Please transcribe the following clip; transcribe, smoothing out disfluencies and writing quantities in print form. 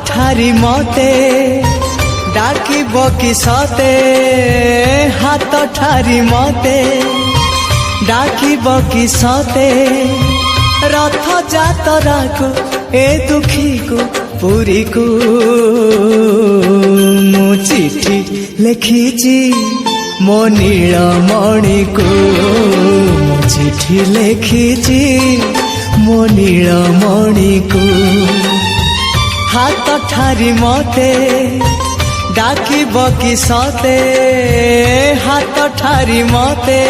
ठारी मते डाकिब कि सते हाथ ठारी मते डाकिब कि सते रथ जातरा को ए दुखी को पुरी को मु चिठी लिखिची मो नीलमणि को मु चिठी लिखिची मो नीलमणि को हाथ ठारी मते डाकिब कि सते हाथ ठारी मते